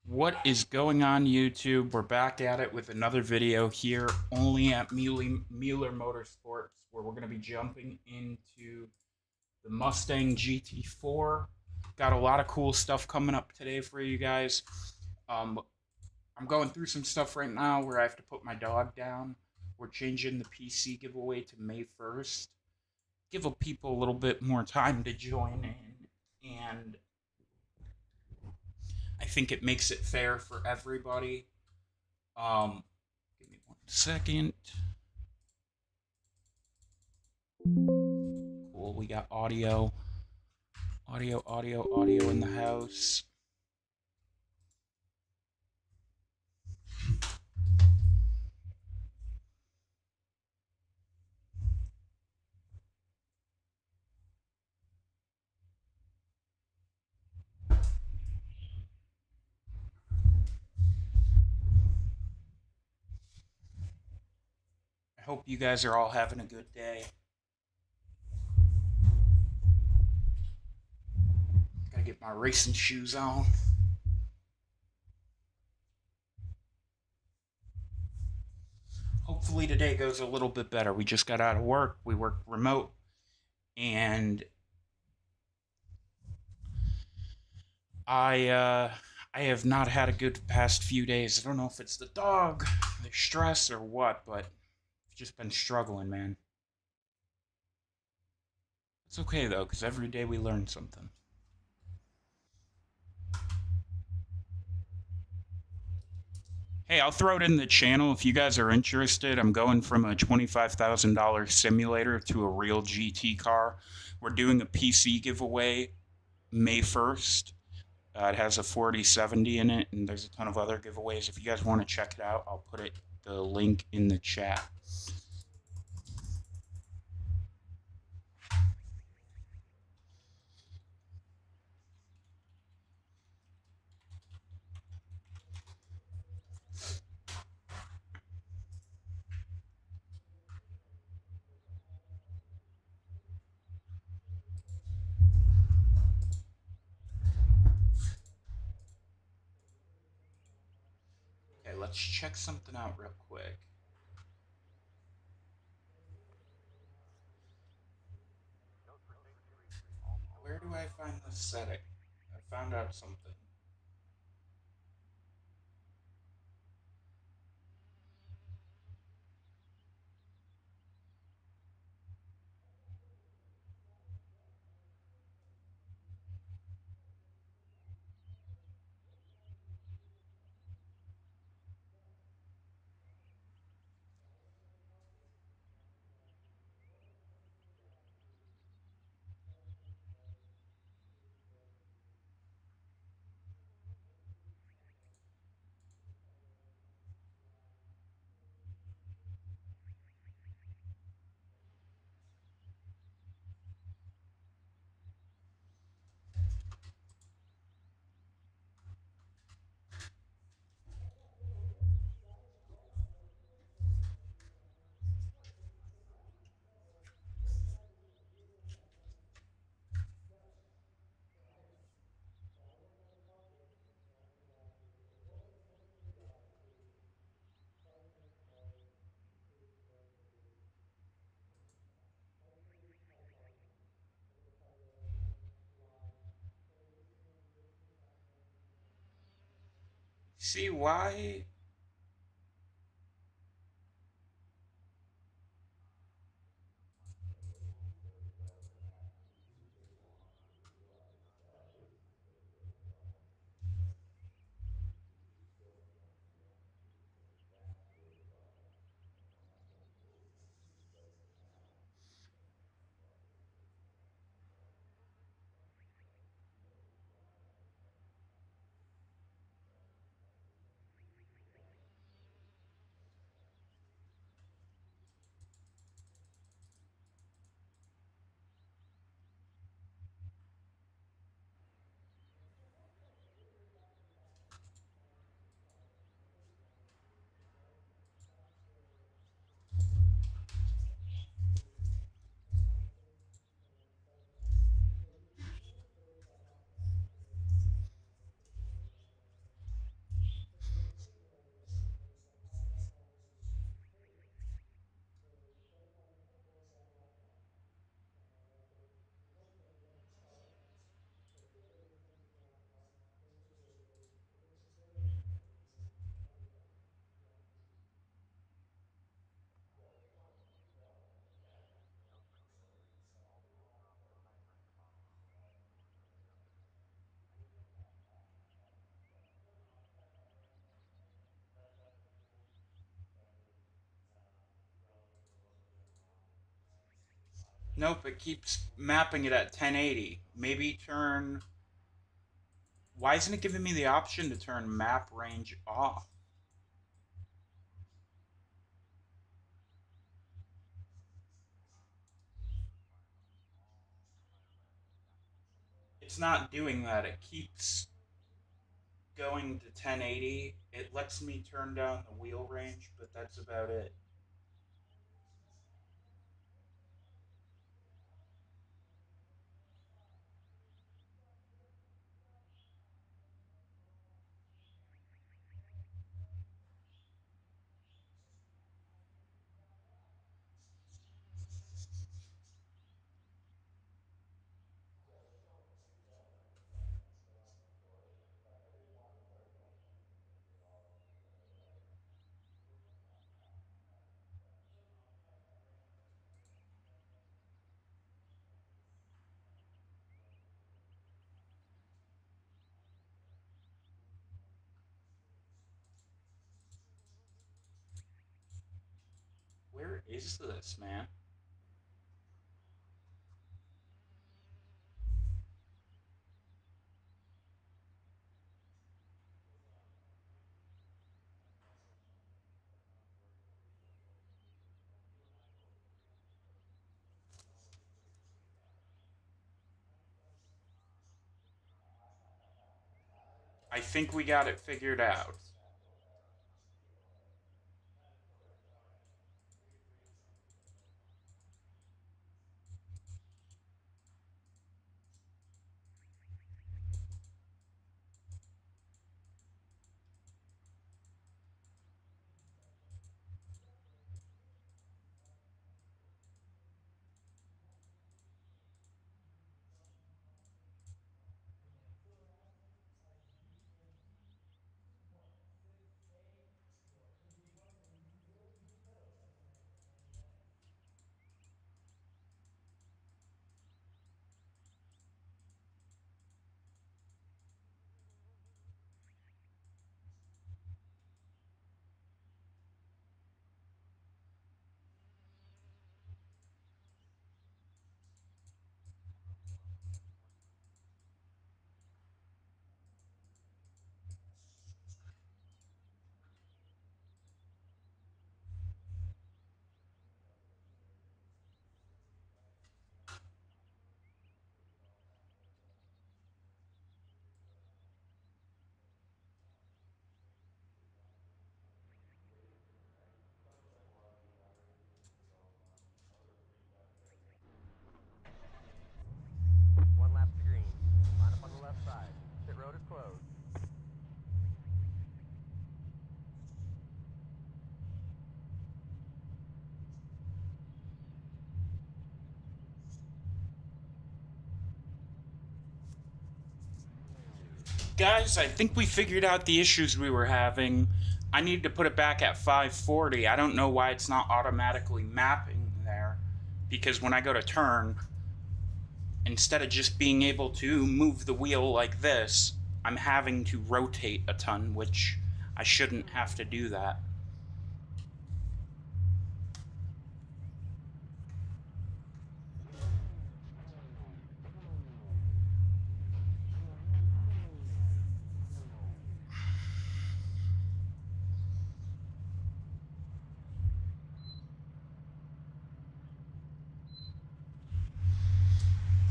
What is going on, YouTube? We're back at it with another video here, only at Mueller Motorsports, where we're going to be jumping into the Mustang GT4. Got a lot of cool stuff coming up today for you guys. Um, I'm going through some stuff right now where I have to put my dog down. We're changing the PC giveaway to May 1st. Give people a little bit more time to join in, and I think it makes it fair for everybody. Give me 1 second. Cool. We got audio in the house. I hope you guys are all having a good day. Gotta get my racing shoes on. Hopefully today goes a little bit better. We just got out of work. We work remote, and I have not had a good past few days. I don't know if it's the dog, the stress, or what, but I've just been struggling, man. It's okay though, because every day we learn something. Hey, I'll throw it in the channel if you guys are interested. I'm going from a $25,000 simulator to a real GT car. We're doing a PC giveaway May 1st. It has a 4070 in it, and there's a ton of other giveaways. If you guys want to check it out, I'll put the link in the chat. Okay, let's check something out real quick. Where do I find this setting? I found out something. See why? Nope, it keeps mapping it at 1080. Maybe turn... Why isn't it giving me the option to turn map range off? It's not doing that. It keeps going to 1080. It lets me turn down the wheel range, but that's about it. Where is this, man? I think we got it figured out. One lap to green. Line up on the left side. Pit road is closed. Guys, I think we figured out the issues we were having. I need to put it back at 540. I don't know why it's not automatically mapping there. Because when I go to turn, instead of just being able to move the wheel like this, I'm having to rotate a ton, which I shouldn't have to do that.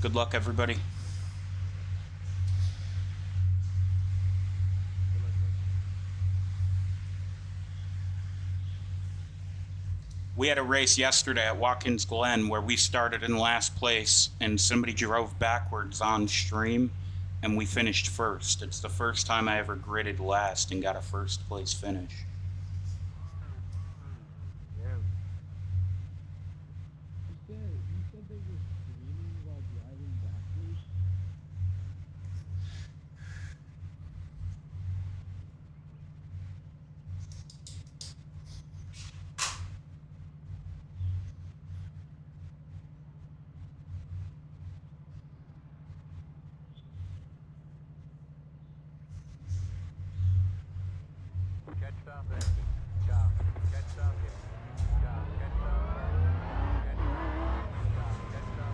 Good luck, everybody. We had a race yesterday at Watkins Glen where we started in last place and somebody drove backwards on stream and we finished first. It's the first time I ever gridded last and got a first place finish. Yeah. You said they were screaming while driving backwards? Catch stop there. Stop. Catch stop here. Stop. Catch stop there. Catch stop. Stop. Catch stop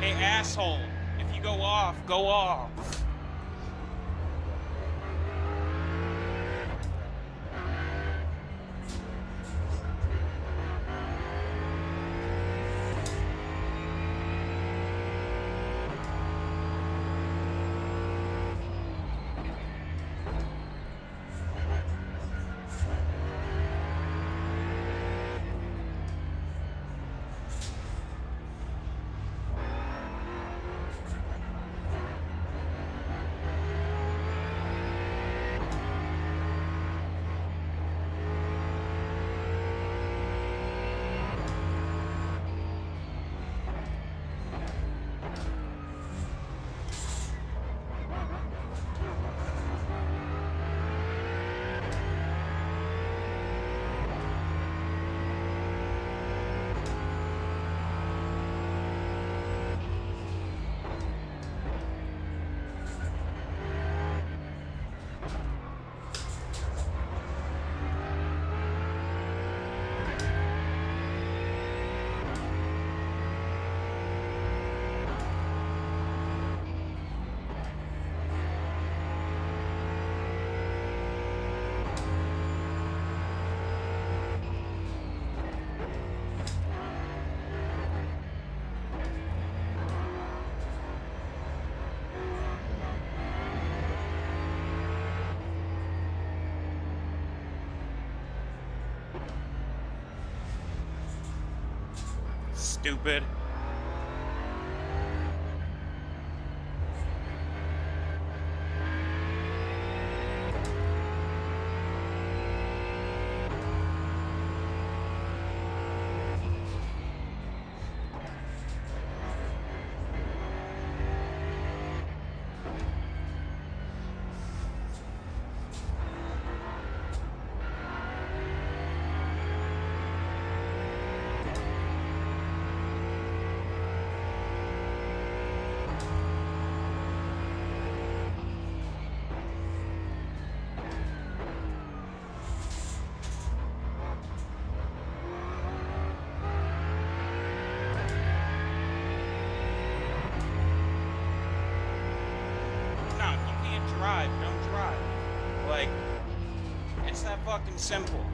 Hey, asshole. If you go off, go off. Stupid. No, you can't drive. Don't drive. Like, it's that fucking simple.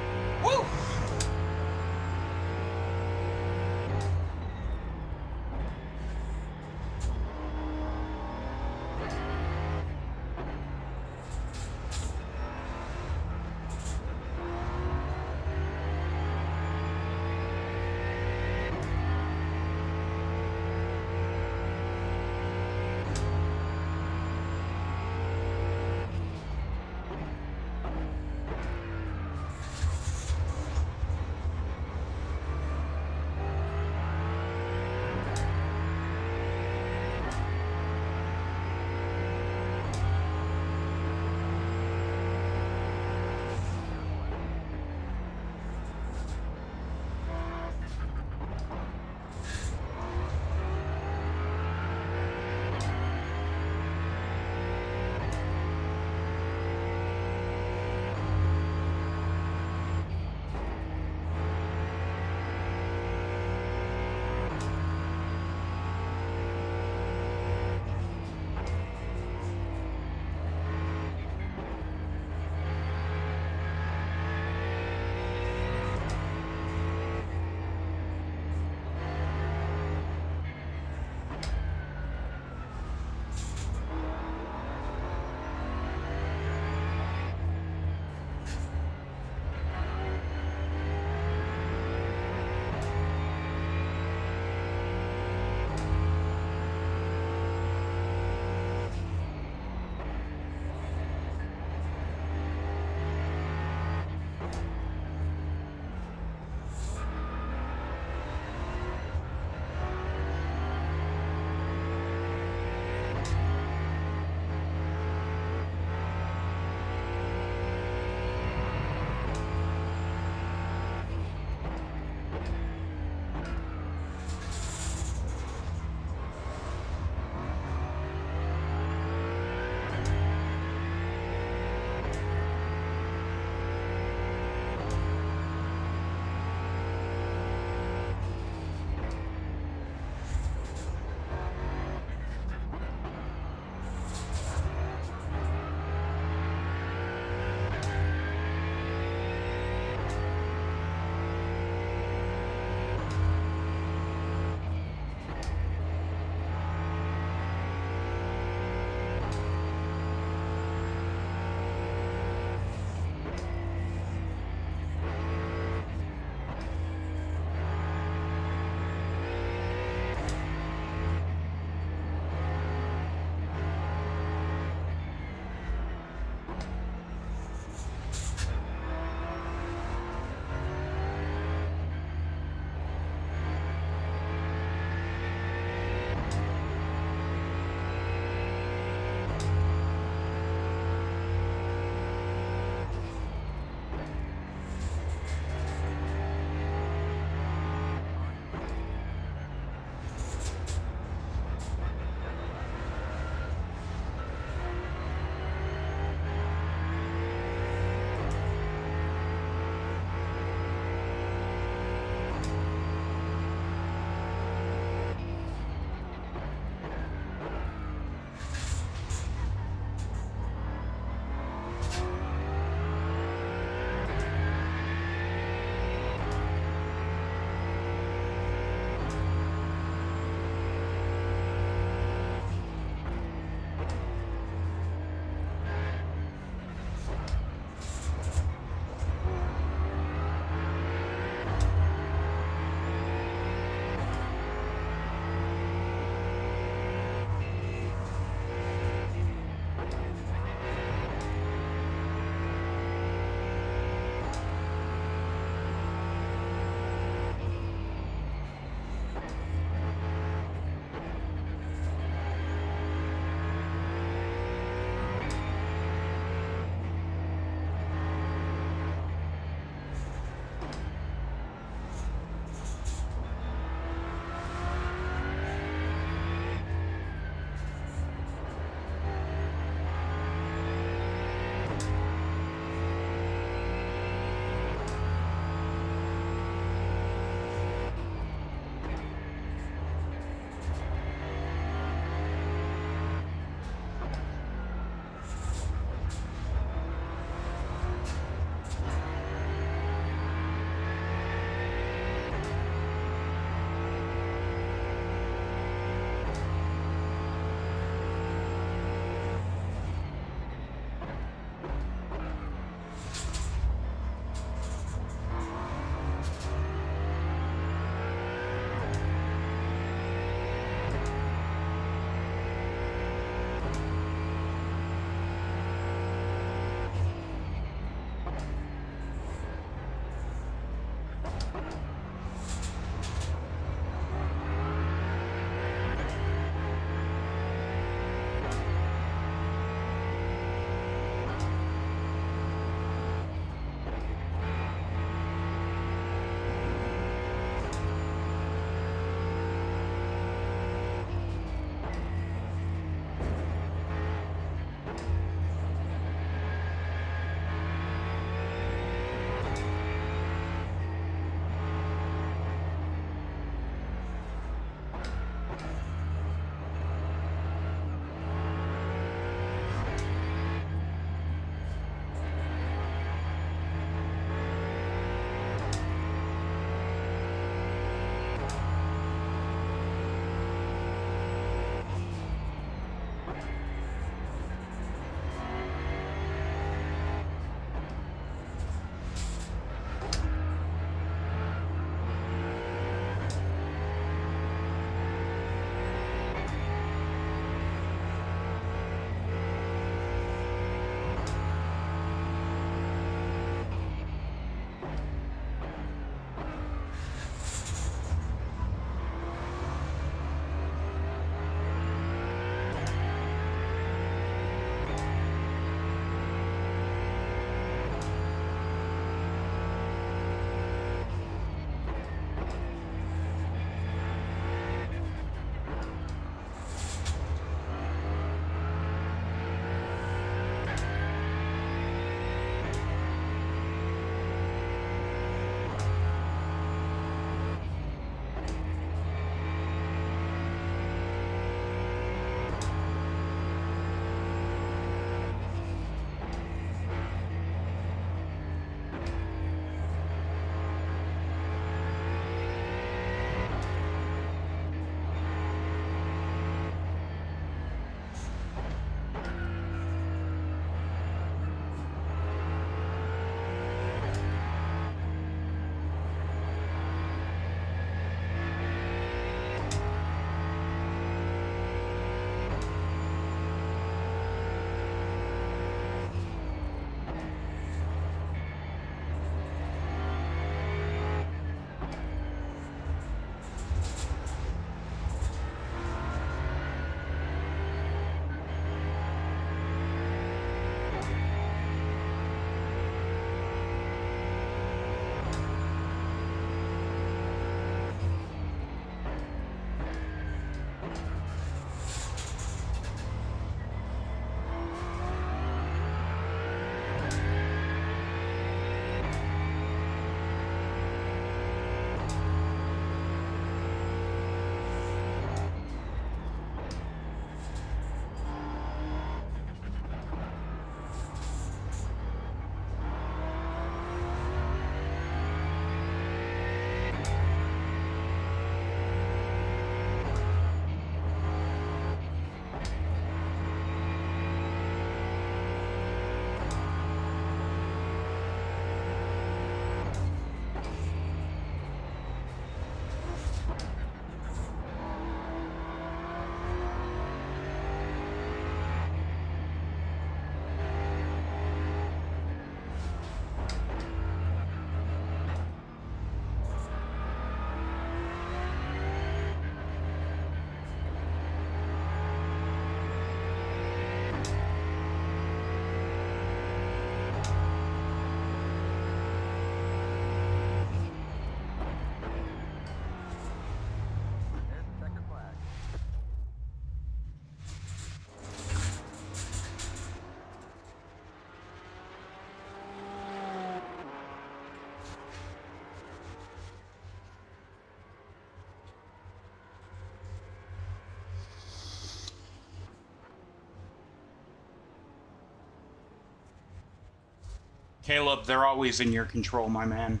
Caleb, they're always in your control, my man.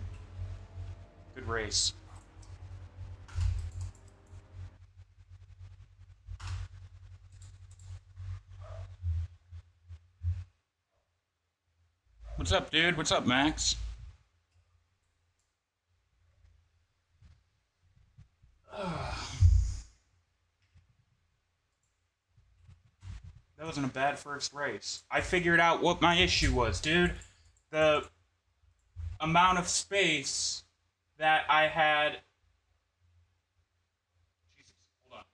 Good race. What's up, dude? What's up, Max? That wasn't a bad first race. I figured out what my issue was, dude. The amount of space that I had. Jesus, hold on.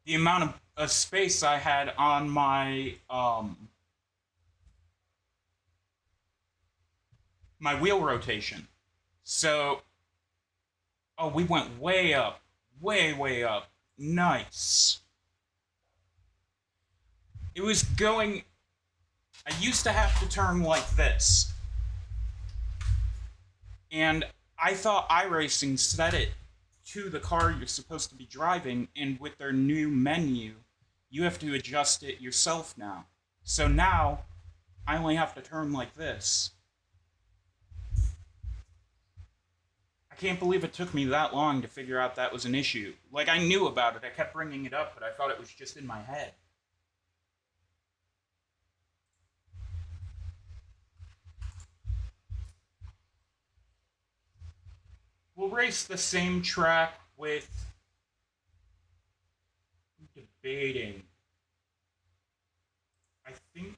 The amount of space I had on my my wheel rotation. So, oh, we went way up, way up. Nice. It was going. I used to have to turn like this. And I thought iRacing set it to the car you're supposed to be driving, and with their new menu, you have to adjust it yourself now. So now, I only have to turn like this. I can't believe it took me that long to figure out that was an issue. Like, I knew about it, I kept bringing it up, but I thought it was just in my head. We'll race the same track with debating. I think,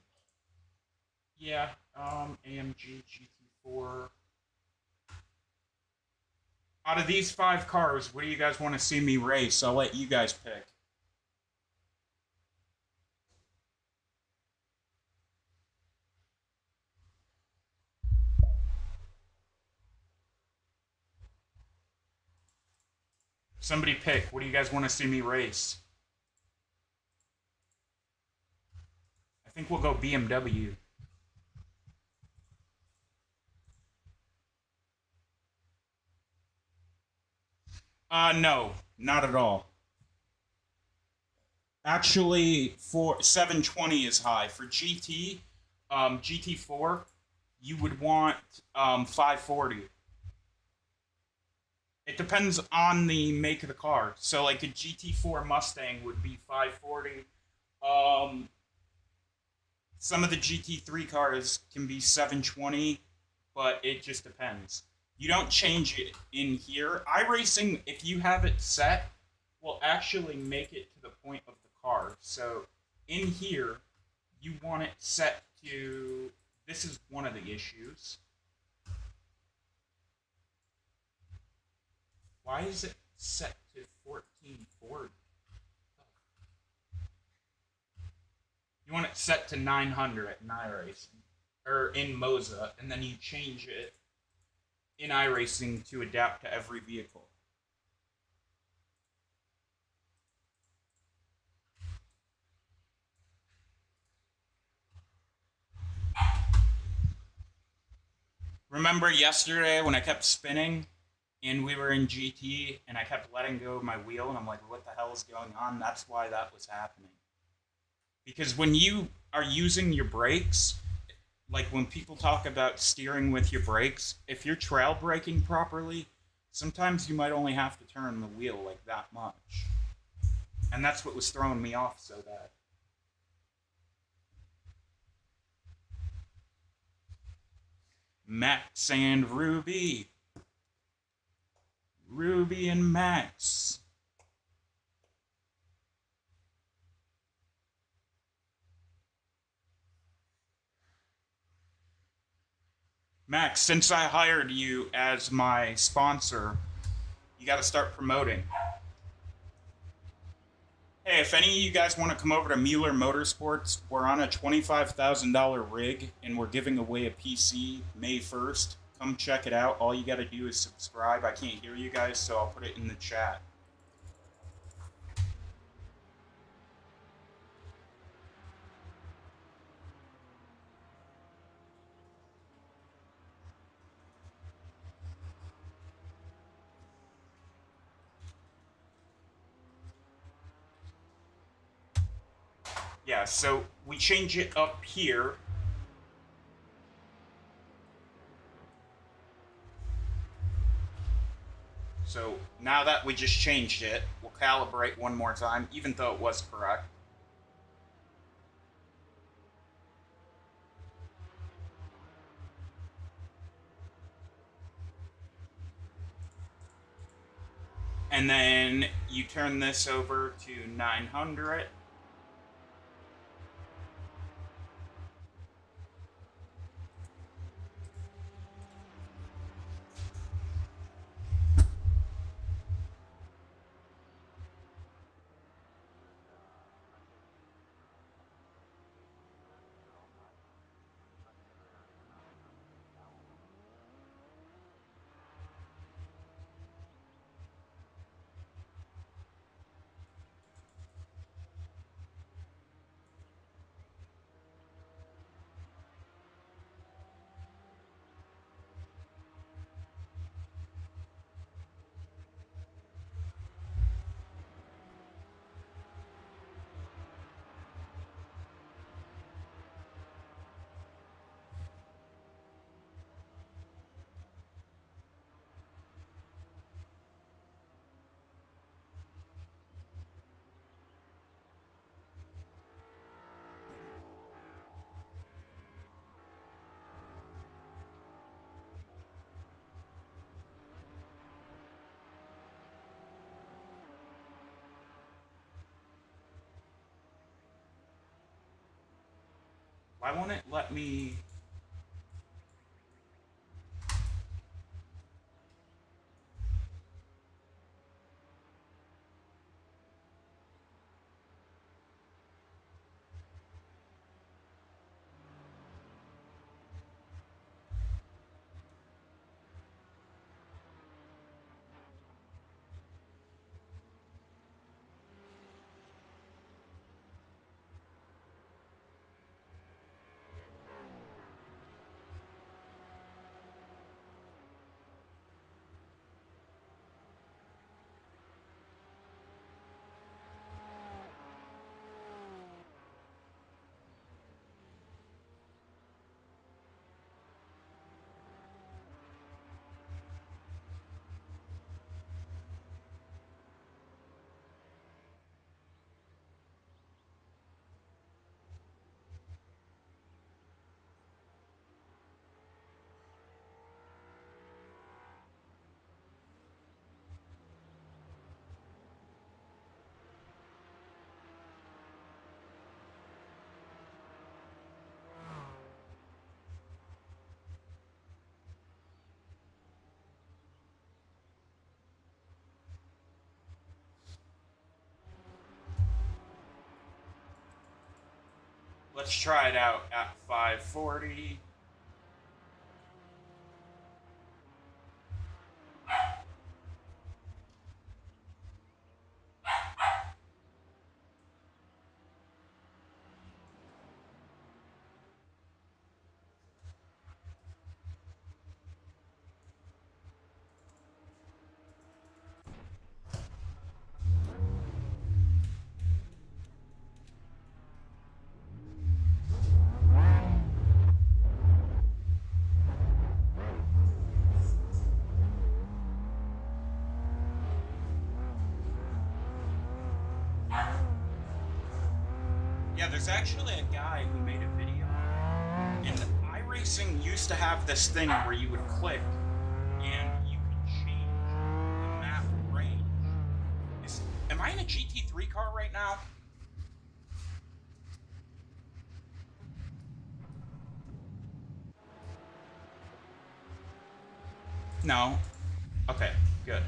yeah, AMG GT4. Out of these 5 cars, what do you guys want to see me race? I'll let you guys pick. Somebody pick. What do you guys want to see me race? I think we'll go BMW. No, not at all. Actually, for 720 is high. For GT, GT4, you would want 540. It depends on the make of the car. So, like a GT4 Mustang would be 540. Some of the GT3 cars can be 720, but it just depends. You don't change it in here. iRacing, if you have it set, will actually make it to the point of the car. So in here, you want it set to, this is one of the issues. Why is it set to 1440? You want it set to 900 in iRacing, or in Moza, and then you change it in iRacing to adapt to every vehicle. Remember yesterday when I kept spinning and we were in GT and I kept letting go of my wheel and I'm like, what the hell is going on? That's why that was happening. Because when you are using your brakes, like when people talk about steering with your brakes, if you're trail braking properly, sometimes you might only have to turn the wheel like that much. And that's what was throwing me off so bad. Max and Ruby. Ruby and Max. Max, since I hired you as my sponsor, you got to start promoting. Hey, if any of you guys want to come over to Mueller Motorsports, we're on a $25,000 rig and we're giving away a PC May 1st. Come check it out. All you got to do is subscribe. I can't hear you guys, so I'll put it in the chat. Yeah, so we change it up here. Now that we just changed it, we'll calibrate one more time, even though it was correct. And then you turn this over to 900. Why won't it let me... Let's try it out at 540. Yeah, there's actually a guy who made a video, and iRacing used to have this thing where you would click and you could change the map range. Am I in a GT3 car right now? No. Okay, good.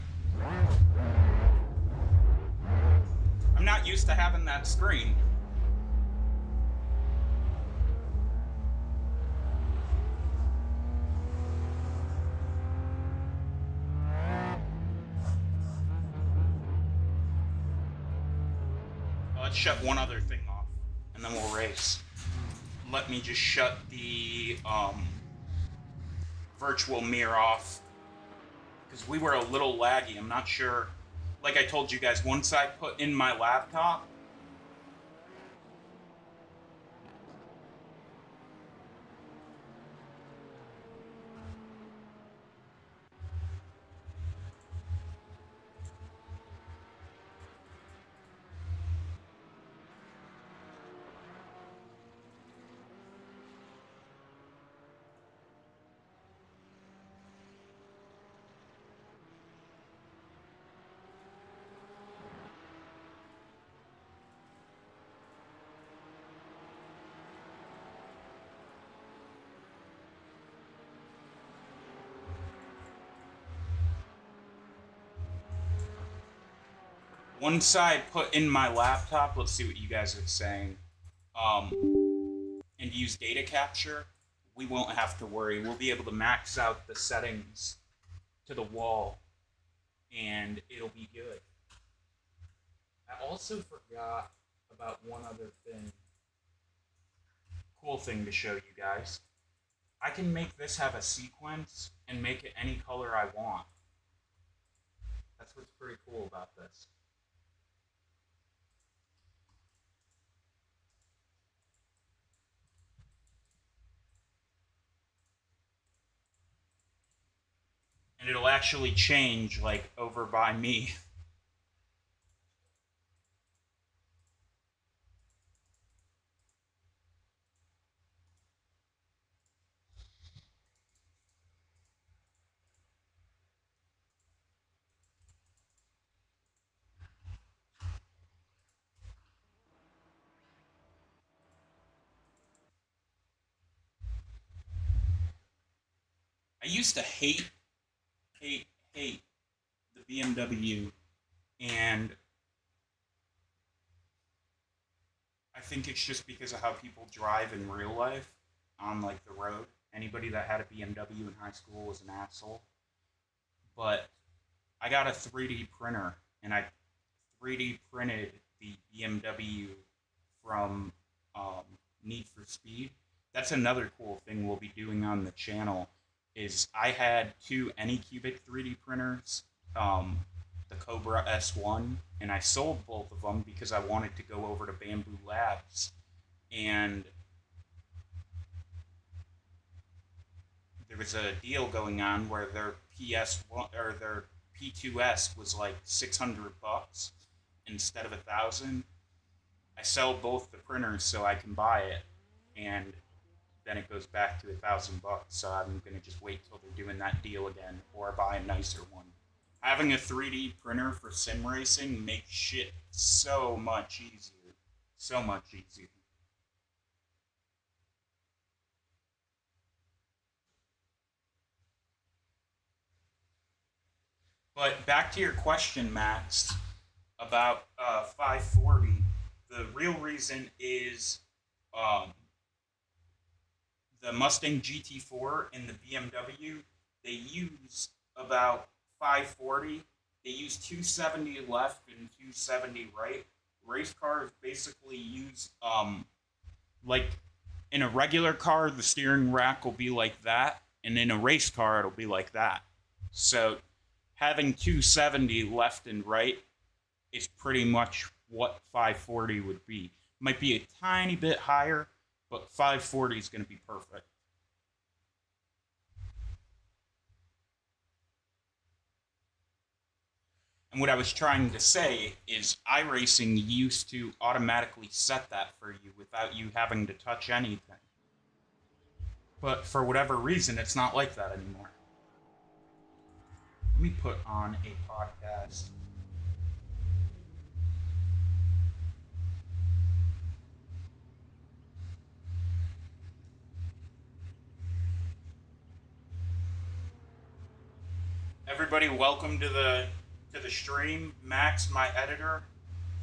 I'm not used to having that screen. Let's shut one other thing off, and then we'll race. Let me just shut the virtual mirror off, because we were a little laggy. I'm not sure. Like I told you guys, once I put in my laptop, once I put in my laptop, let's see what you guys are saying, and use data capture, we won't have to worry. We'll be able to max out the settings to the wall, and it'll be good. I also forgot about one other thing. Cool thing to show you guys. I can make this have a sequence and make it any color I want. That's what's pretty cool about this. And it'll actually change, like, over by me. I used to hate the BMW, and I think it's just because of how people drive in real life on, like, the road. Anybody that had a BMW in high school was an asshole. But I got a 3D printer, and I 3D printed the BMW from Need for Speed. That's another cool thing we'll be doing on the channel. Is I had two Anycubic 3D printers, the Cobra S1, and I sold both of them because I wanted to go over to Bamboo Labs, and there was a deal going on where their PS1 or their P2S was like $600 instead of $1,000. I sell both the printers so I can buy it, and then it goes back to $1,000. So I'm gonna just wait till they're doing that deal again, or buy a nicer one. Having a 3D printer for sim racing makes shit so much easier, so much easier. But back to your question, Max, about 540. The real reason is um, the Mustang GT4 and the BMW, they use about 540. They use 270 left and 270 right. Race cars basically use, like, in a regular car, the steering rack will be like that, and in a race car, it'll be like that. So having 270 left and right is pretty much what 540 would be. Might be a tiny bit higher, but 540 is going to be perfect. And what I was trying to say is iRacing used to automatically set that for you without you having to touch anything. But for whatever reason, it's not like that anymore. Let me put on a podcast. Everybody, welcome to the stream. Max, my editor,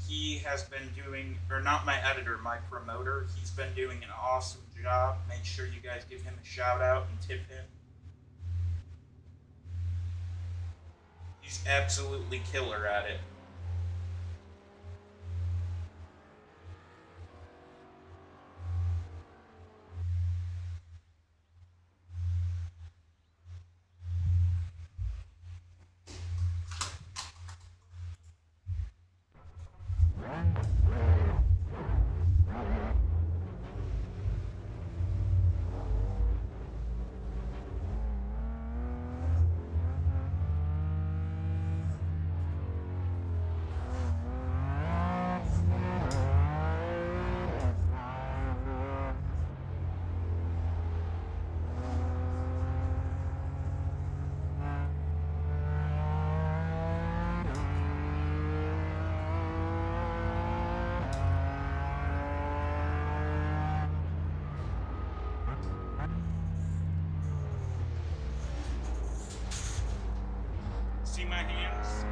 he has been doing, or not my editor, my promoter. He's been doing an awesome job. Make sure you guys give him a shout out and tip him. He's absolutely killer at it. See my hands?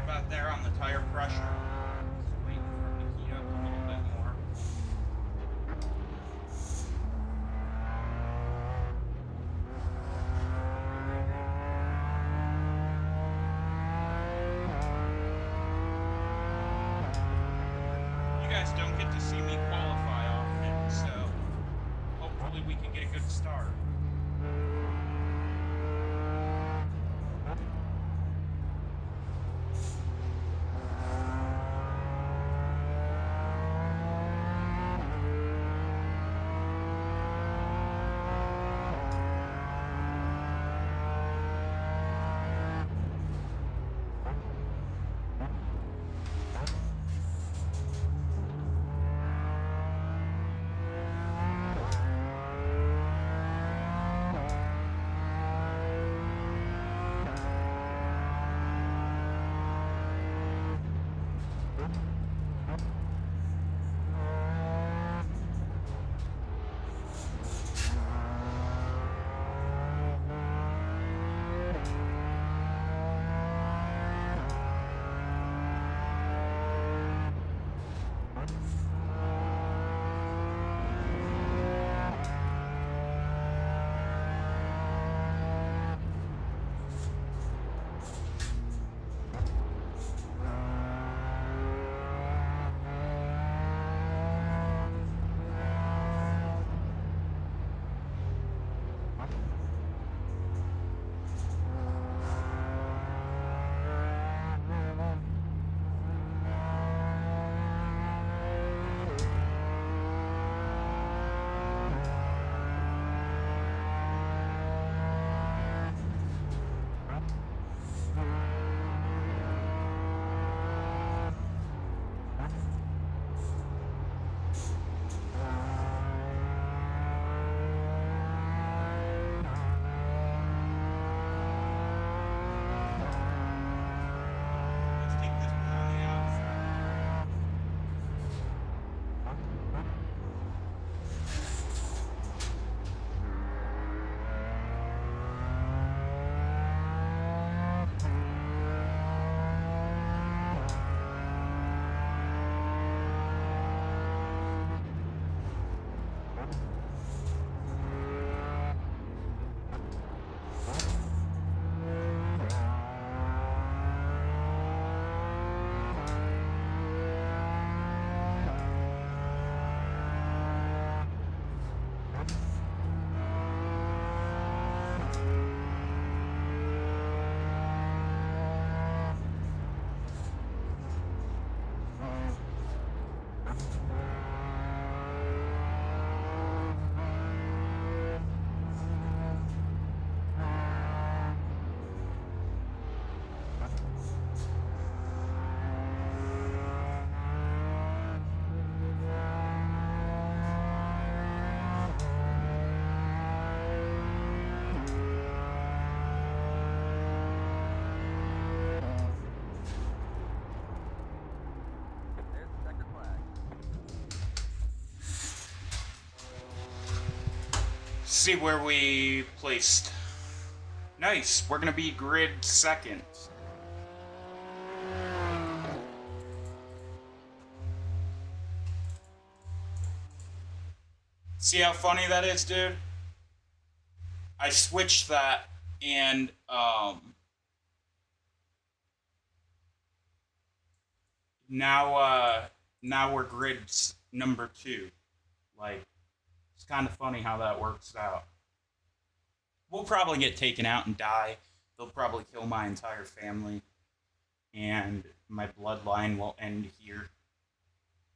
about there on the tire pressure. Just waiting for it to heat up a little bit more. You guys don't get to see me qualify often, so hopefully we can get a good start. See where we placed. Nice. We're gonna be grid second. See how funny that is, dude? I switched that and now we're grids number 2. Like, it's kind of funny how that works out. We'll probably get taken out and die. They'll probably kill my entire family. And my bloodline will end here.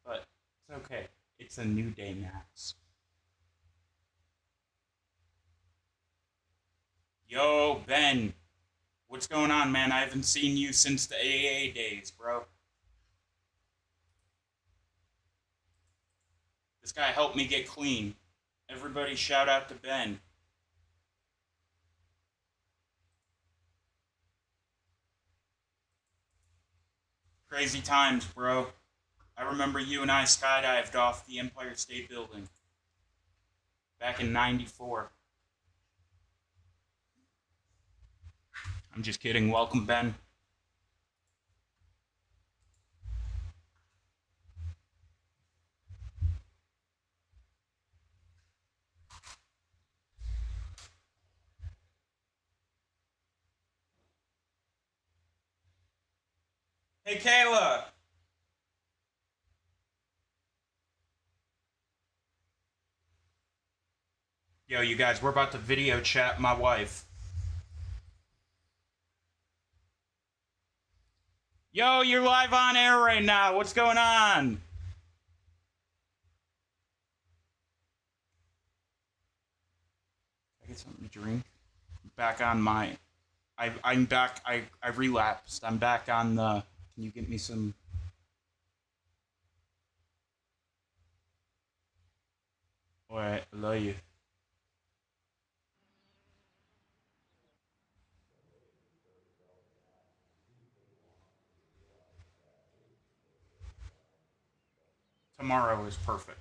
But it's okay. It's a new day, Max. Yo, Ben. What's going on, man? I haven't seen you since the AA days, bro. This guy helped me get clean. Everybody shout out to Ben. Crazy times, bro. I remember you and I skydived off the Empire State Building back in '94. I'm just kidding. Welcome, Ben. Hey, Kayla. Yo, you guys, we're about to video chat my wife. Yo, you're live on air right now. What's going on? Can I get something to drink? Back on my... I'm back. I relapsed. I'm back on the... Can you get me some... Alright, I love you. Tomorrow is perfect.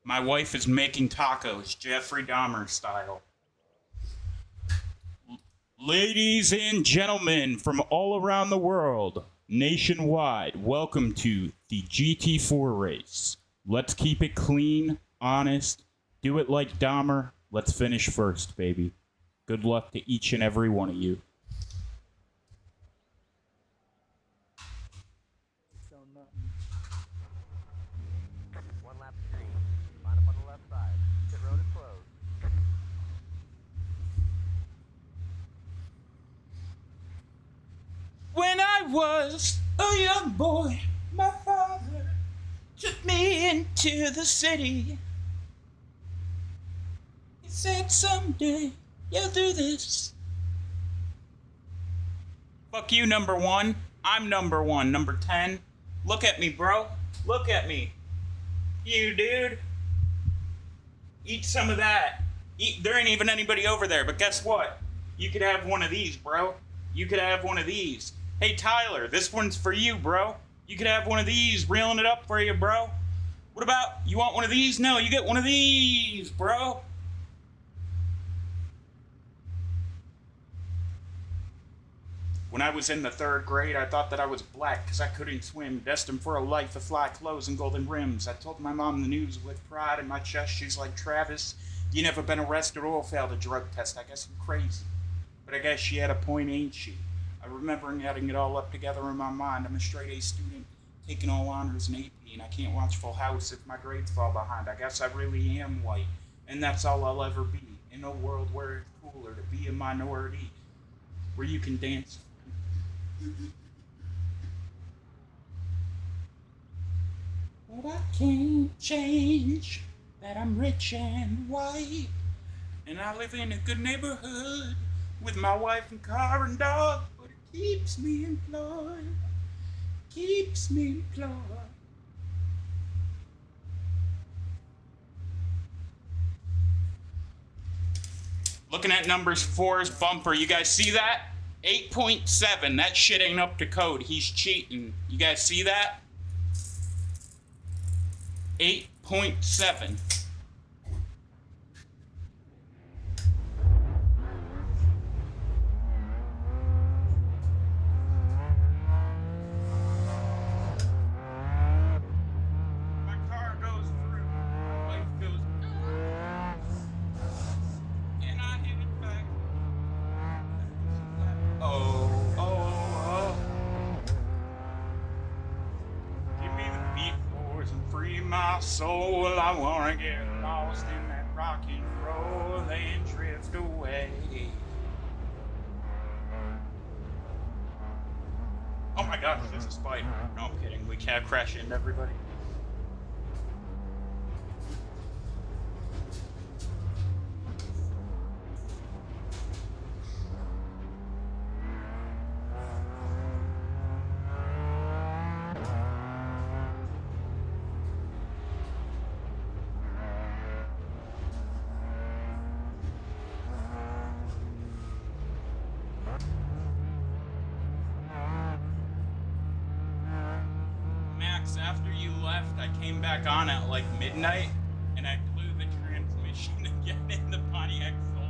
My wife is making tacos, Jeffrey Dahmer style. Ladies and gentlemen from all around the world, nationwide, welcome to the GT4 race. Let's keep it clean, honest, do it like Dahmer. Let's finish first, baby. Good luck to each and every one of you. Sound nothing. One lap to green. Line up on the left side. Pit road is closed. When I was a young boy, my father took me into the city. He said, someday you'll do this. Fuck you, number one. I'm number one. Number 10. Look at me, bro. Look at me. You, dude. Eat some of that. There ain't even anybody over there, but guess what? You could have one of these, bro. You could have one of these. Hey, Tyler, this one's for you, bro. You could have one of these, reeling it up for you, bro. What about, you want one of these? No, you get one of these, bro. When I was in the 3rd grade, I thought that I was black because I couldn't swim, destined for a life of fly clothes and golden rims. I told my mom the news with pride in my chest. She's like, Travis, you never been arrested or failed a drug test. I guess I'm crazy. But I guess she had a point, ain't she? I remember adding it all up together in my mind. I'm a straight A student, taking all honors and AP, and I can't watch Full House if my grades fall behind. I guess I really am white, and that's all I'll ever be. In a world where it's cooler to be a minority, where you can dance. But I can't change that I'm rich and white, and I live in a good neighborhood with my wife and car and dog, but it keeps me employed, keeps me employed. Looking at numbers 4's bumper, you guys see that? 8.7, that shit ain't up to code, he's cheating. You guys see that? 8.7. Soul, I wanna get lost in that rock and roll and drift away. Oh my gosh, there's a spider. No, I'm kidding. We cab crash into everybody. After you left, I came back on at like midnight, and I blew the transmission again in the Pontiac Soul.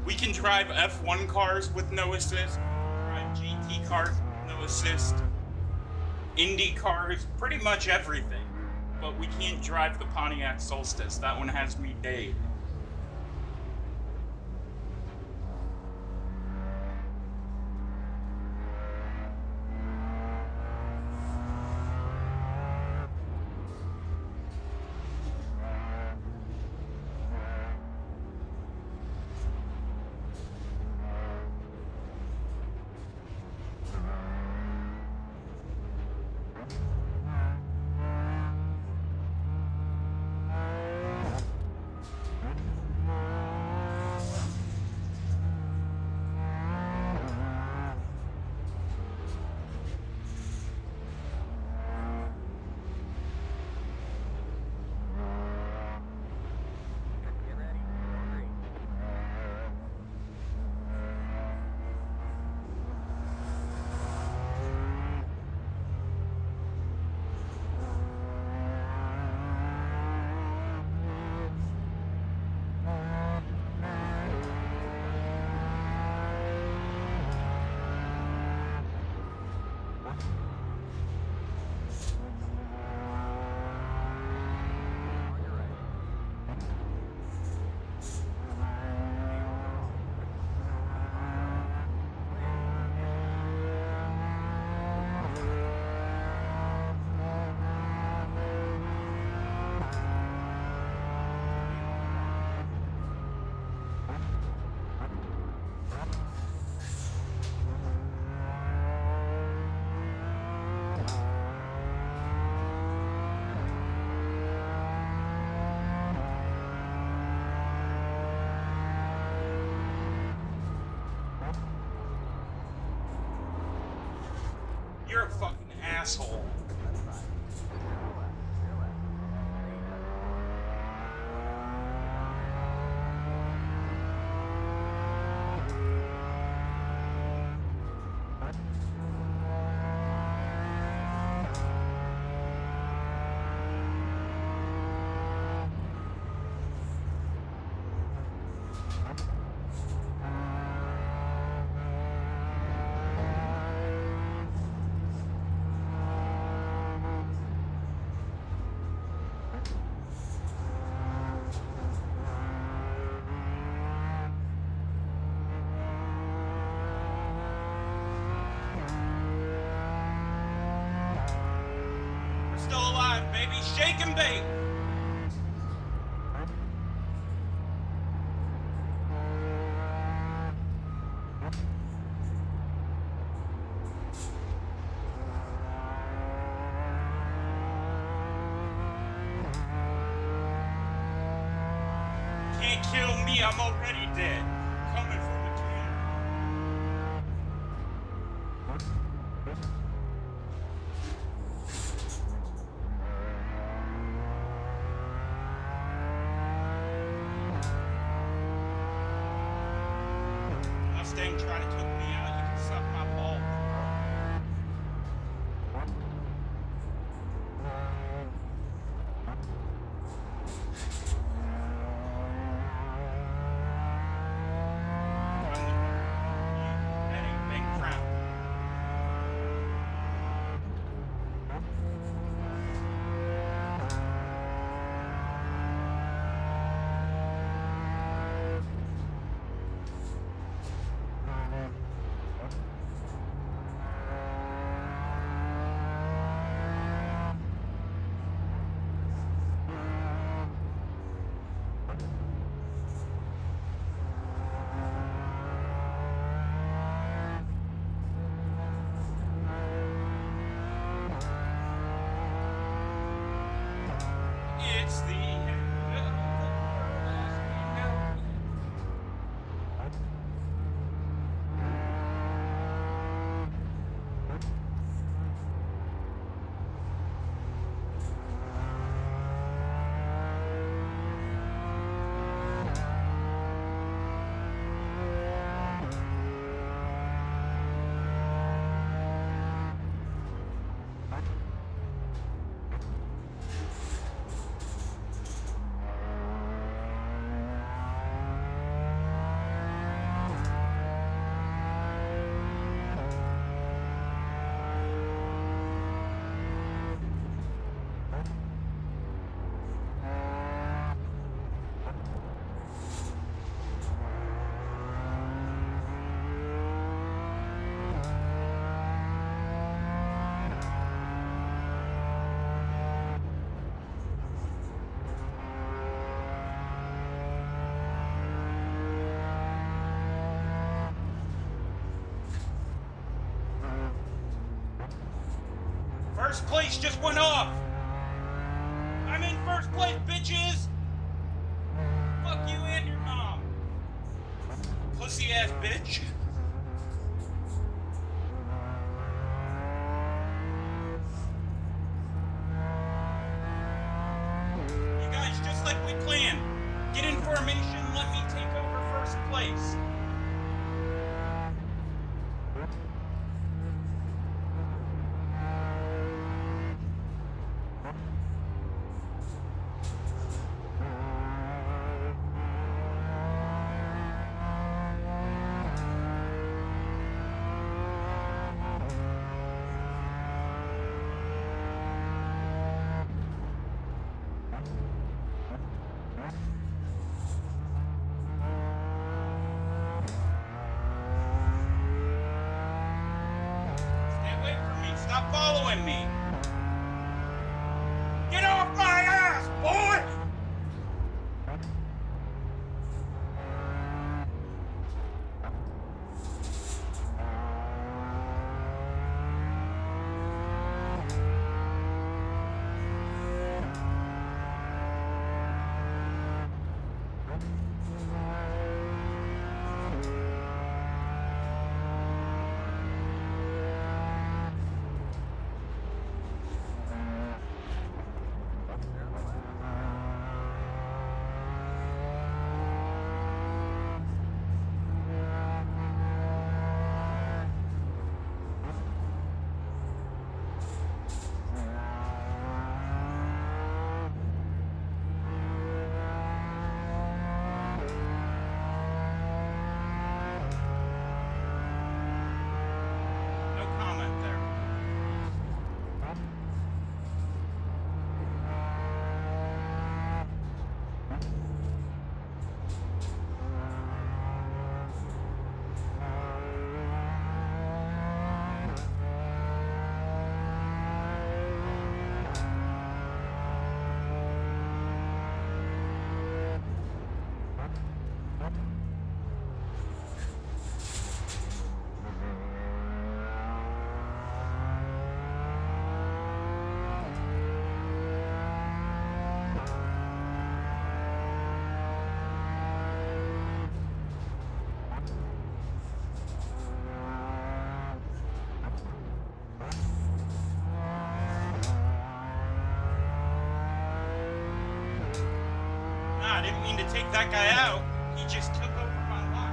We can drive F1 cars with no assist, drive GT cars with no assist, Indy cars, pretty much everything. but we can't drive the Pontiac Solstice. That one has me day. Get ready. Go green. On your right. You're a fucking asshole. Left side. Zero left. Zero left. There you go. We're still alive, baby. Shake and bake. Can't kill me, I'm already dead. Coming from the camera. Mustang trying to took me out, you can suck my balls. That ain't big crap. First place just went off. I'm in first place, bitches. Fuck you and your mom. Pussy ass bitch. You guys, just like we planned, get in formation, let me take over first place. Stop following me. Get off my ass, boy! I didn't mean to take that guy out. He just took over my line.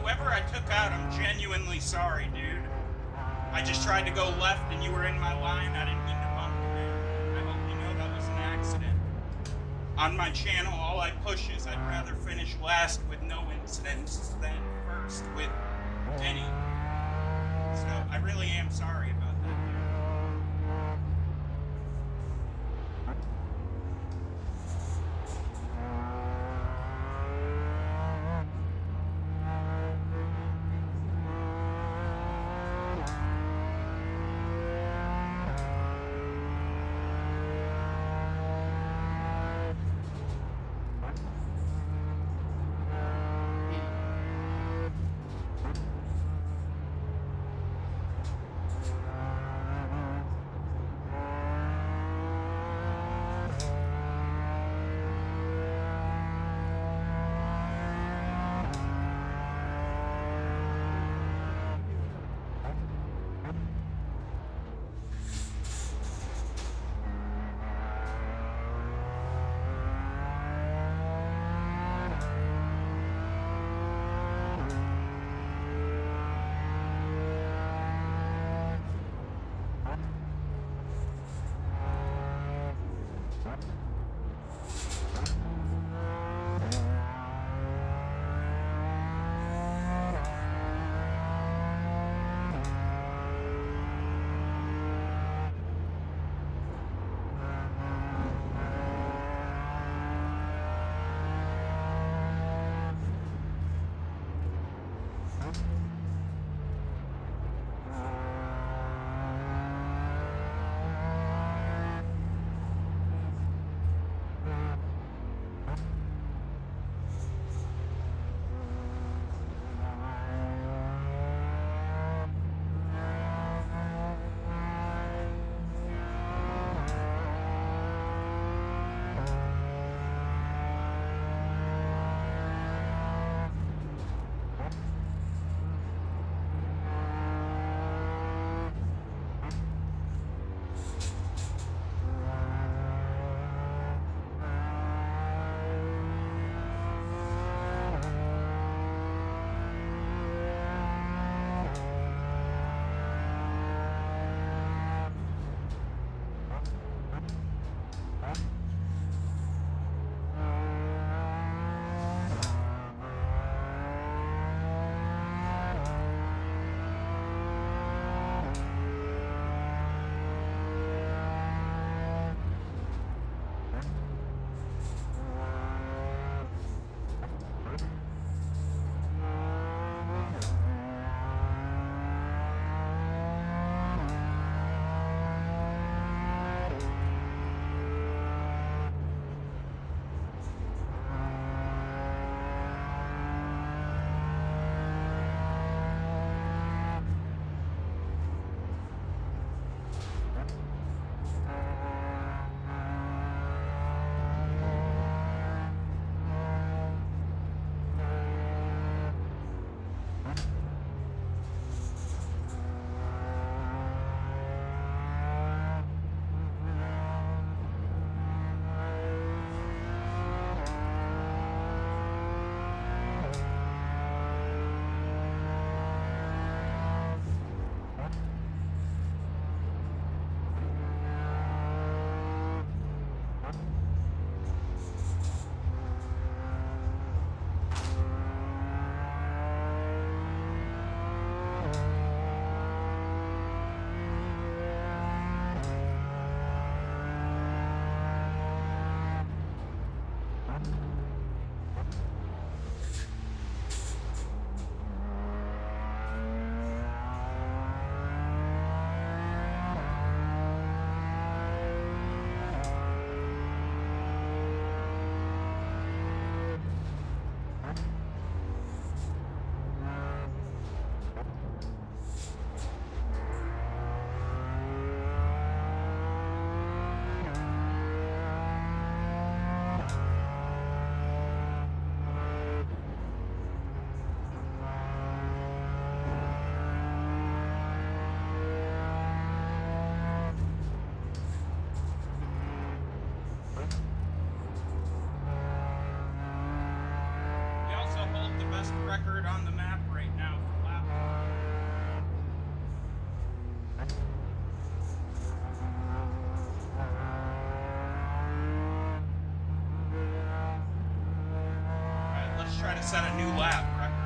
Whoever I took out, I'm genuinely sorry, dude. I just tried to go left and you were in my line. I didn't mean to bump you, man. I hope you know that was an accident. On my channel, all I push is I'd rather finish last with no incidents than first with any. So I really am sorry about that, dude. set a new lap record.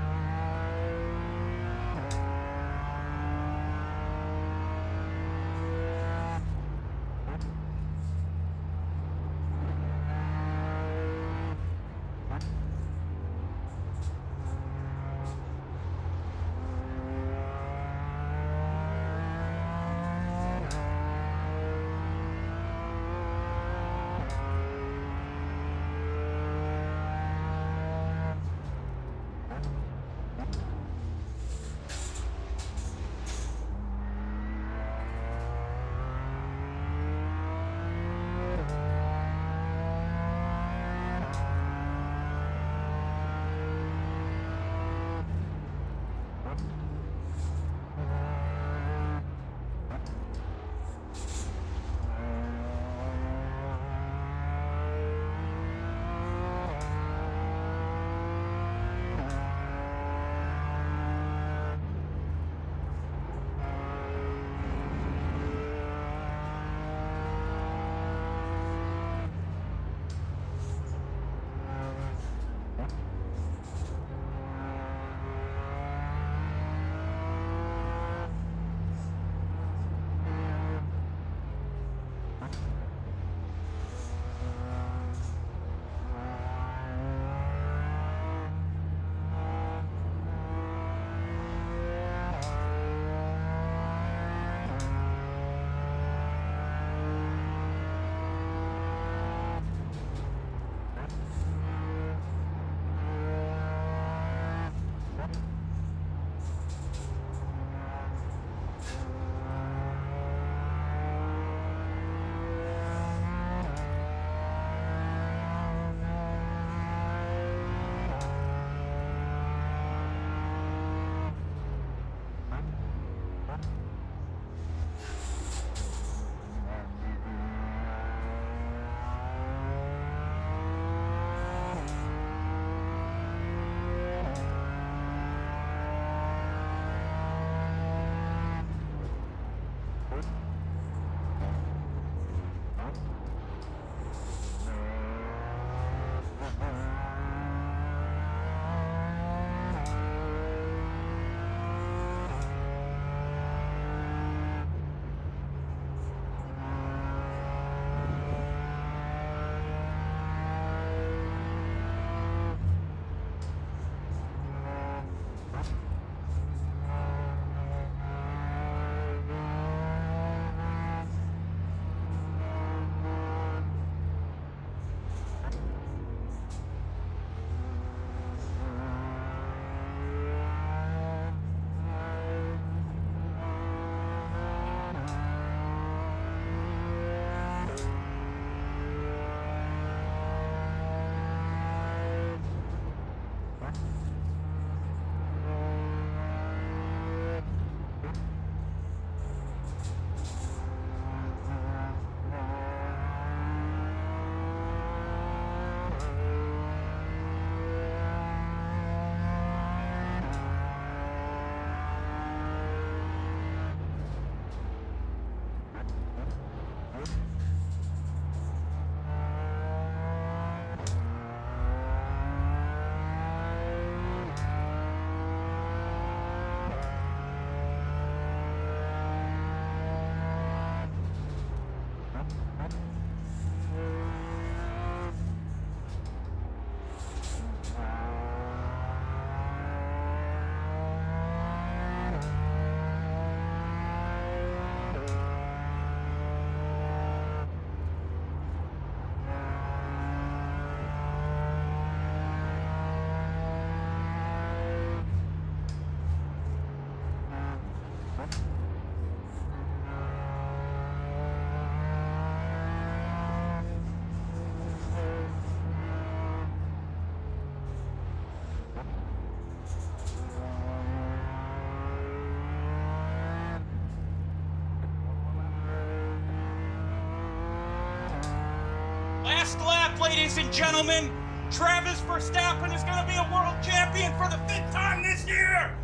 Last lap, ladies and gentlemen. Travis Verstappen is going to be a world champion for the 5th time this year.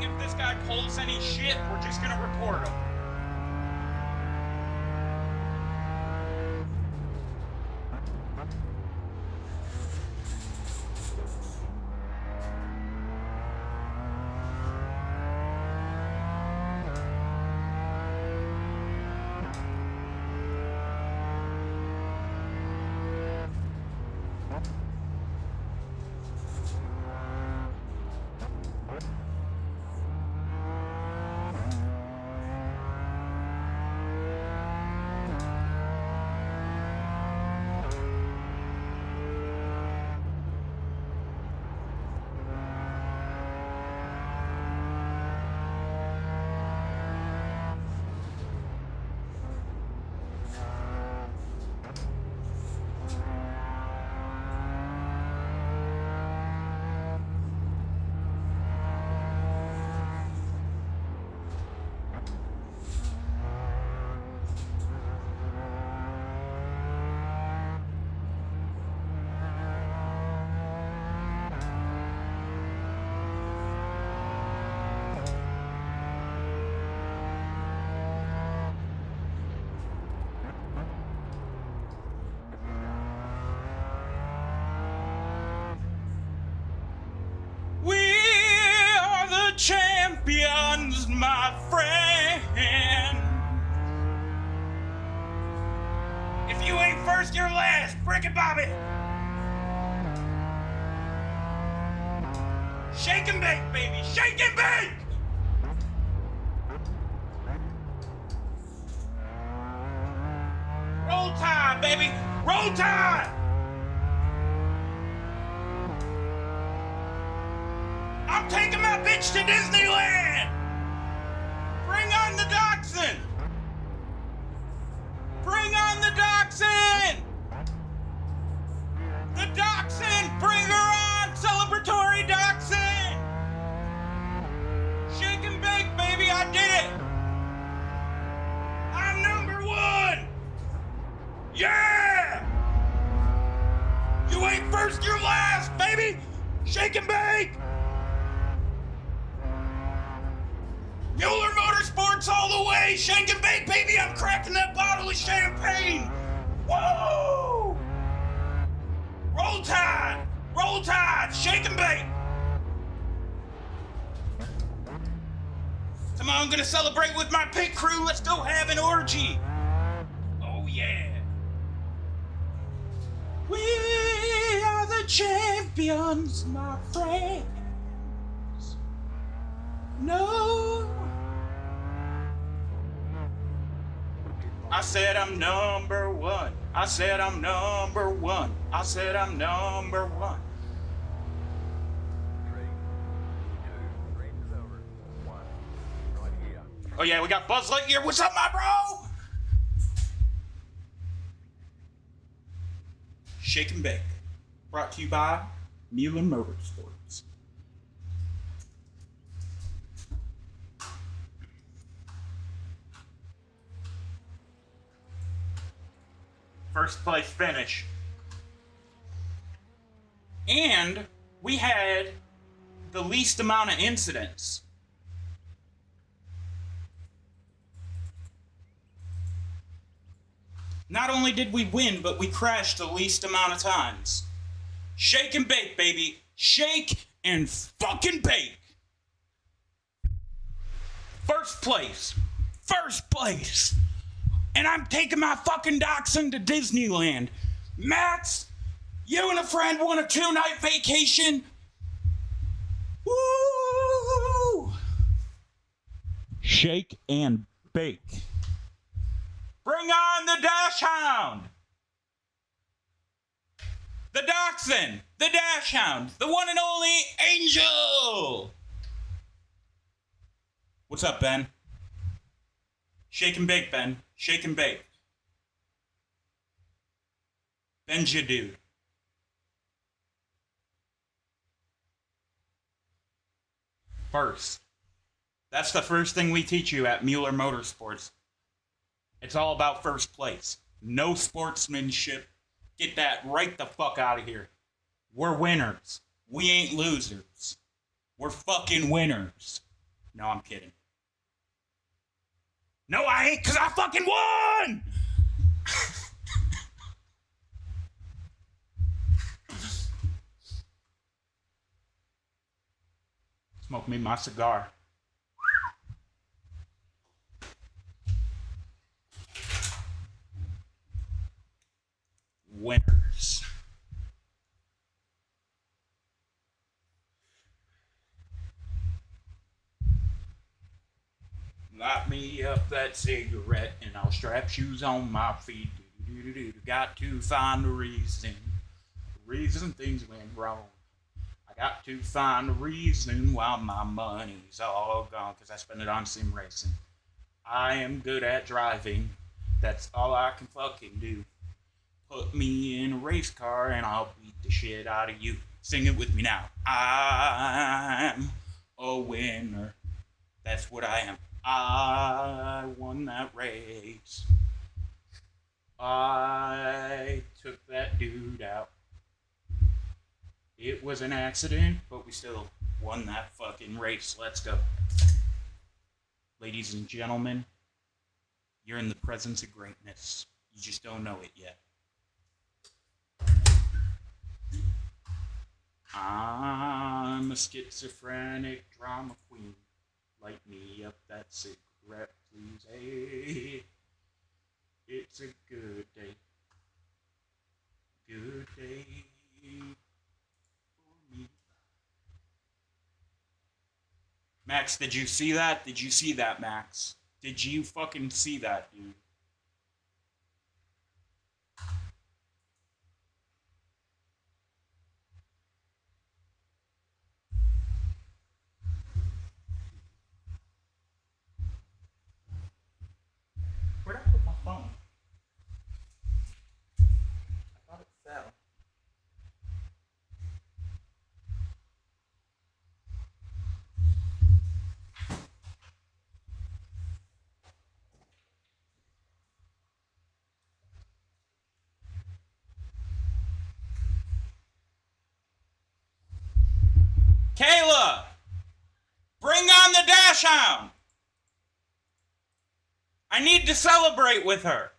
saying if this guy pulls any shit, we're just gonna report him. We are the champions, my friend. If you ain't first, you're last. Break it, Bobby. Shake and bake, baby. Shake and bake. Roll Tide, baby. Roll Tide. I'm taking my bitch to Disneyland. Bring on the dachshund. Bring on the dachshund. The dachshund. Bring her on. Celebratory dachshund. Shake and bake, baby. I did it. I'm number one. Yeah. You ain't first, you're last, baby. Shake and bake. Mueller Motorsports all the way. Shake and bake, baby. I'm cracking that bottle of champagne. Whoa! Roll Tide. Roll Tide. Shake and bake. Come on, I'm gonna celebrate with my pit crew. Let's go have an orgy. Oh, yeah. We are the champions, my friends. No. I said I'm number one. I said I'm number one. I said I'm number one. Three, two, race is over. One, right here. Oh yeah, we got Buzz Lightyear. What's up, my bro? Shake and Bake. Brought to you by Mueller Motorsports. First place finish. And we had the least amount of incidents. Not only did we win, but we crashed the least amount of times. Shake and bake, baby. Shake and fucking bake. First place. First place. And I'm taking my fucking dachshund to Disneyland. Max, you and a friend want a 2-night vacation? Woo! Shake and bake. Bring on the dash hound. The dachshund. The dash hound. The one and only Angel. What's up, Ben? Shake and bake, Ben. Shake and bake. Ben's your dude. First. That's the first thing we teach you at Mueller Motorsports. It's all about first place. No sportsmanship. Get that right the fuck out of here. We're winners. We ain't losers. We're fucking winners. No, I'm kidding. No, I ain't, because I fucking won! Smoke me my cigar. Winners. Light me up that cigarette and I'll strap shoes on my feet. Got to find a reason. The reason things went wrong. I got to find a reason why my money's all gone, because I spent it on sim racing. I am good at driving. That's all I can fucking do. Put me in a race car and I'll beat the shit out of you. Sing it with me now. I'm a winner. That's what I am. I won that race. I took that dude out. It was an accident, but we still won that fucking race. Let's go. Ladies and gentlemen, you're in the presence of greatness. You just don't know it yet. I'm a schizophrenic drama queen. Light me up that cigarette, please. Hey, it's a good day. Good day for me. Max, did you see that? Did you see that, Max? Did you fucking see that, dude? Where'd I put my phone? I thought it fell. Kayla! Bring on the dash hound! I need to celebrate with her.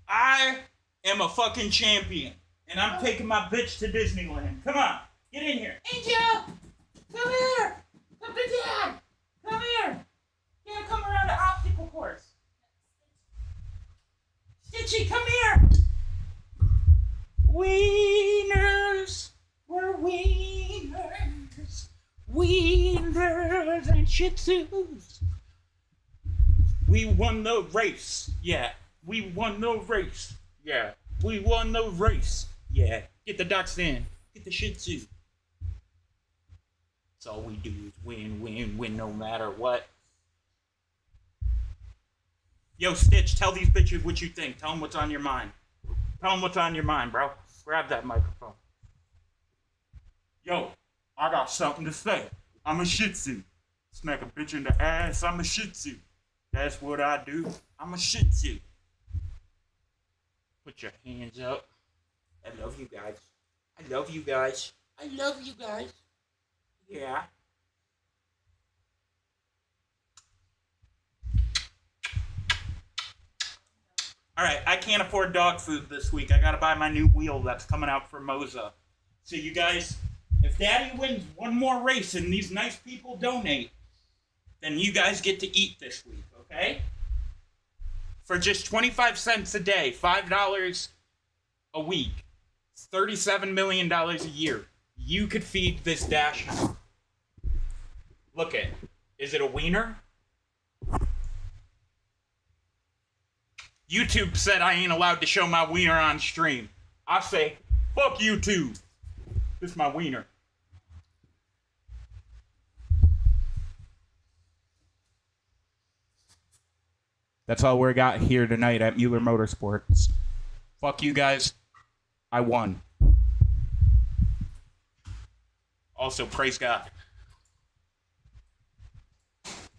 I am a fucking champion, and I'm taking my bitch to Disneyland. Come on, get in here. Angel, come here. Come to Dad. Come here. Yeah, come around the obstacle course. Stitchy, come here. Wieners, we're wieners. Wieners and Shih Tzus. We won the race. Yeah. We won the race. Yeah. We won the race. Yeah. Get the dachshund. Get the Shih Tzu. That's all we do is win, win, win no matter what. Yo, Stitch, tell these bitches what you think. Tell them what's on your mind. Tell them what's on your mind, bro. Grab that microphone. Yo, I got something to say. I'm a Shih Tzu. Smack a bitch in the ass. I'm a Shih Tzu. That's what I do. I'm a Shih Tzu. Put your hands up. I love you guys. I love you guys. I love you guys. Yeah. Alright, I can't afford dog food this week. I gotta buy my new wheel that's coming out for Moza. So you guys, if Daddy wins one more race and these nice people donate, then you guys get to eat this week, okay? For just 25 cents a day, $5 a week, it's $37 million a year. You could feed this dash. Look it. Is it a wiener? YouTube said I ain't allowed to show my wiener on stream. I say, fuck YouTube. This is my wiener. That's all we got here tonight at Mueller Motorsports. Fuck you guys. I won. Also, praise God.